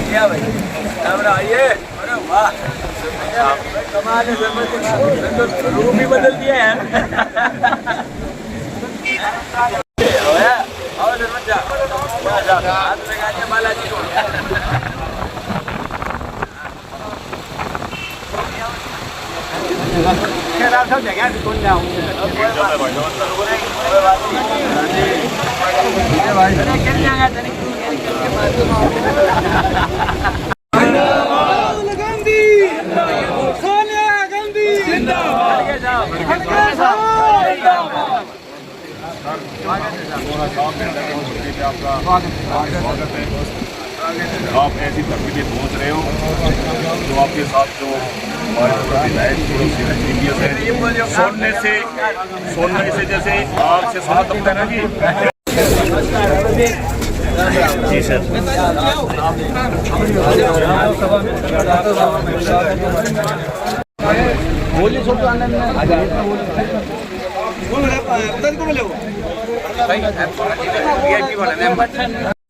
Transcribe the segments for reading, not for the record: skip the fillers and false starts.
क्या भाई आइए। अरे वाह कमाल है, रूम ही बदल दिया है। हाथ लगाइए बालाजी को। आप ऐसी धरती पे पहुंच रहे हो जो आपके साथ जो सोने से जैसे आग से सोना तपता है ना जी। जी सर। बोलिए छोटू आनंद में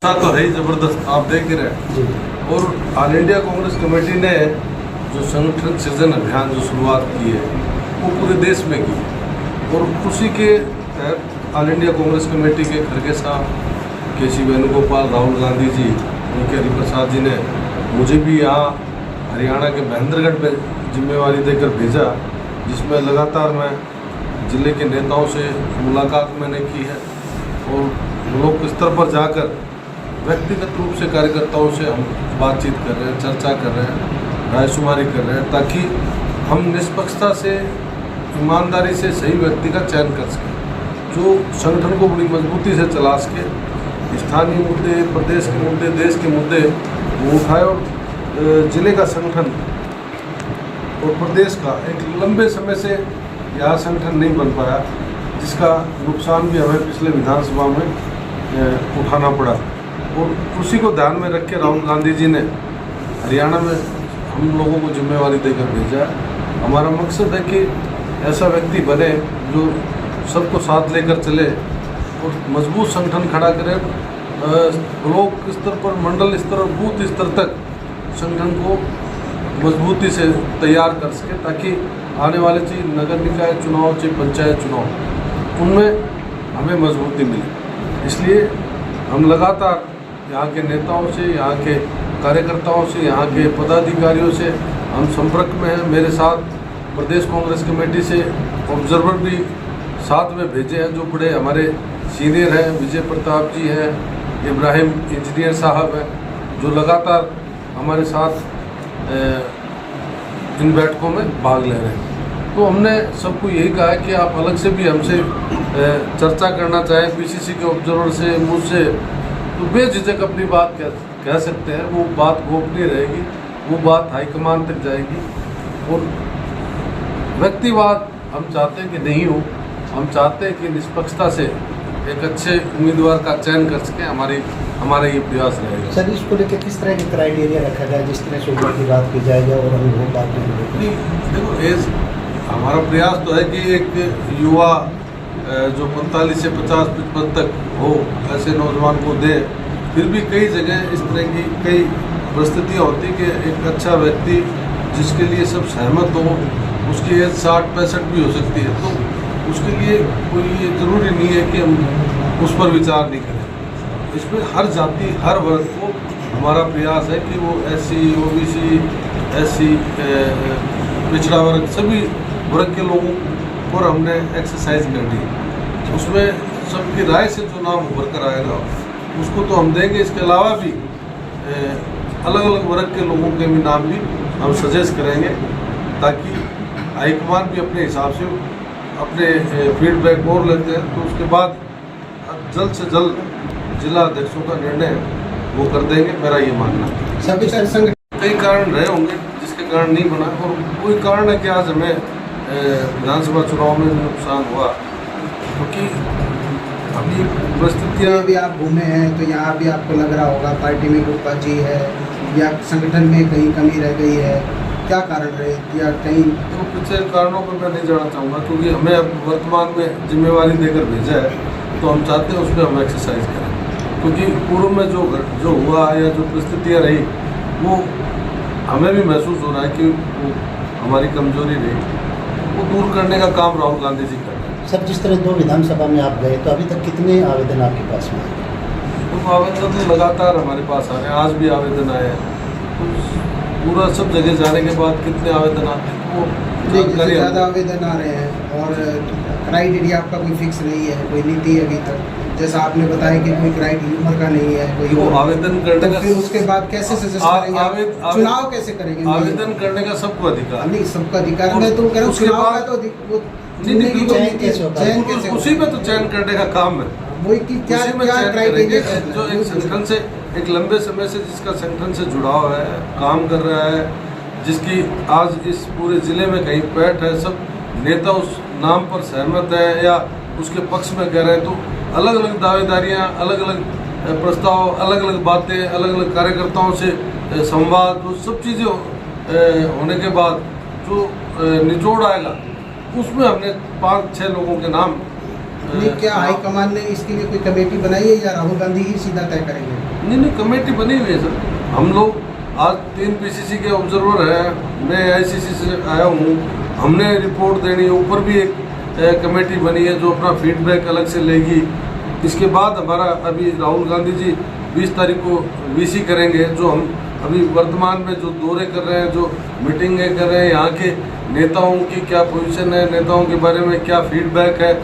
तो है ही जबरदस्त, आप देख रहे हैं। और ऑल इंडिया कांग्रेस कमेटी ने जो संगठन सृजन अभियान जो शुरुआत की है वो पूरे देश में की, और उसी के तहत ऑल इंडिया कांग्रेस कमेटी के खड़गे साहब, केसी वेणुगोपाल, राहुल गांधी जी, उनके हरिप्रसाद जी ने मुझे भी यहाँ हरियाणा के महेंद्रगढ़ में जिम्मेवारी देकर भेजा, जिसमें लगातार मैं जिले के नेताओं से मुलाकात मैंने की है और ब्लॉक स्तर पर जाकर व्यक्तिगत रूप से कार्यकर्ताओं से हम बातचीत कर रहे हैं, चर्चा कर रहे हैं, रायशुमारी कर रहे हैं, ताकि हम निष्पक्षता से, ईमानदारी से सही व्यक्ति का चयन कर सकें, जो संगठन को बड़ी मजबूती से चला सके, स्थानीय मुद्दे, प्रदेश के मुद्दे, देश के मुद्दे वो उठाए, और जिले का संगठन और प्रदेश का एक लंबे समय से यह संगठन नहीं बन पाया, जिसका नुकसान भी हमें पिछले विधानसभा में उठाना पड़ा, और उसी को ध्यान में रख के राहुल गांधी जी ने हरियाणा में हम लोगों को जिम्मेवारी देकर भेजा है। हमारा मकसद है कि ऐसा व्यक्ति बने जो सबको साथ लेकर चले और मजबूत संगठन खड़ा करे, ब्लॉक स्तर पर, मंडल स्तर और बूथ स्तर तक संगठन को मजबूती से तैयार कर सके, ताकि आने वाले चाहे नगर निकाय चुनाव, चाहे पंचायत चुनाव, उनमें हमें मजबूती मिले। इसलिए हम लगातार यहाँ के नेताओं से, यहाँ के कार्यकर्ताओं से, यहाँ के पदाधिकारियों से हम संपर्क में हैं। मेरे साथ प्रदेश कांग्रेस कमेटी से ऑब्जर्वर भी साथ में भेजे हैं, जो बड़े हमारे सीनियर हैं, विजय प्रताप जी हैं, इब्राहिम इंजीनियर साहब हैं, जो लगातार हमारे साथ इन बैठकों में भाग ले रहे हैं। तो हमने सबको यही कहा है कि आप अलग से भी हमसे चर्चा करना चाहें, पीसीसी के ऑब्जर्वर से, मुझसे, तो बेझिझक अपनी बात कह सकते हैं। वो बात गोपनीय रहेगी, वो बात हाईकमान तक जाएगी, और व्यक्तिवाद हम चाहते हैं कि नहीं हो, हम चाहते हैं कि निष्पक्षता से एक अच्छे उम्मीदवार का चयन कर सकें, हमारा ये प्रयास रहेगा। सर, इसको लेकर किस तरह के क्राइटेरिया रखा जाए, जिस तरह से उम्र की बात की जाएगी और अनुभव बात की जाएगी? देखो, हमारा प्रयास तो है कि एक युवा जो 45 से 50-55 तक हो, ऐसे नौजवान को दे। फिर भी कई जगह इस तरह की कई परिस्थितियाँ होती कि एक अच्छा व्यक्ति जिसके लिए सब सहमत हो, उसकी एज 60-65 भी हो सकती है, तो उसके लिए कोई ये ज़रूरी नहीं है कि हम उस पर विचार नहीं करें। इसमें हर जाति, हर वर्ग को हमारा प्रयास है कि वो SC, OBC, SC, पिछड़ा वर्ग, सभी वर्ग के लोगों पर हमने एक्सरसाइज कर दी। उसमें सबकी राय से जो नाम उभर कर आएगा उसको तो हम देंगे। इसके अलावा भी अलग अलग वर्ग के लोगों के भी नाम भी हम सजेस्ट करेंगे, ताकि हाईकमान भी अपने हिसाब से अपने फीडबैक और लेते हैं, तो उसके बाद जल्द से जल्द जिला अध्यक्षों का निर्णय वो कर देंगे, मेरा ये मानना है। कई कारण रहे होंगे जिसके कारण नहीं बना, और कोई कारण है कि आज हमें विधानसभा चुनाव में नुकसान हुआ, क्योंकि अभी परिस्थितियाँ भी आप घूमे हैं तो यहाँ भी आपको लग रहा होगा पार्टी में गुटबाजी है या संगठन में कहीं कमी रह गई है, क्या कारण रहे या कहीं? तो कुछ कारणों पर मैं नहीं जाना चाहूँगा, क्योंकि हमें अब वर्तमान में जिम्मेवारी देकर भेजा है, तो हम चाहते हैं उसमें हम एक्सरसाइज करें, क्योंकि पूर्व में जो हुआ या जो परिस्थितियाँ रही वो हमें भी महसूस हो रहा है कि वो हमारी कमजोरी रही, वो दूर करने का काम राहुल गांधी जी कर रहे हैं। सर, जिस तरह 2 विधानसभा में आप गए तो अभी तक कितने आवेदन आपके पास में आए? तो आवेदन तो लगातार हमारे पास आ रहे हैं, आज भी आवेदन आए हैं। तो पूरा सब जगह जाने के बाद कितने आवेदन आते हैं वो जानकारी ज़्यादा आवेदन आ रहे हैं और क्राइटेरिया आपका कोई फिक्स नहीं है, कोई नीति है अभी तक, जैसा आपने बताया कि कोई क्राइटेरिया उम्र का नहीं है कोई, वो आवेदन करने तो का फिर उसके बाद कैसे सजेस्ट करेंगे, चुनाव कैसे करेंगे? आवेदन करने का सबको अधिकार है। नहीं, सबका अधिकार है, मैं तो कह रहा हूँ उसके चुनाव का बाद- तो वो नहीं, चुनने की चयन कैसे होता है? चयन कैसे उसी में तो चयन करने का काम है, वही कि क्या उसी में क्या चयन क्राइटेरिया करेंगे। जो एक संगठन से एक लंबे समय से जिसका संगठन से जुड़ाव है, काम कर रहा है, जिसकी आज इस पूरे जिले में कहीं पैठ है, सब नेता उस नाम पर सहमत है या उसके पक्ष में कह रहे हैं, तो अलग अलग दावेदारियां, अलग अलग प्रस्ताव, अलग अलग बातें, अलग अलग कार्यकर्ताओं से संवाद, वो सब चीज़ें होने के बाद जो निचोड़ आएगा उसमें हमने 5-6 लोगों के नाम नहीं, क्या हाईकमान ने इसके लिए कोई कमेटी बनाई है या राहुल गांधी ही सीधा तय करेंगे? नहीं, कमेटी बनी हुई है सर। हम लोग आज 3 पीसीसी के ऑब्जर्वर हैं, मैं आईसीसी से आया हूँ, हमने रिपोर्ट देनी है, ऊपर भी एक कमेटी बनी है जो अपना फीडबैक अलग से लेगी। इसके बाद हमारा अभी राहुल गांधी जी 20 तारीख को वीसी करेंगे, जो हम अभी वर्तमान में जो दौरे कर रहे हैं, जो मीटिंगें कर रहे हैं, यहाँ के नेताओं की क्या पोजीशन है, नेताओं के बारे में क्या फीडबैक है,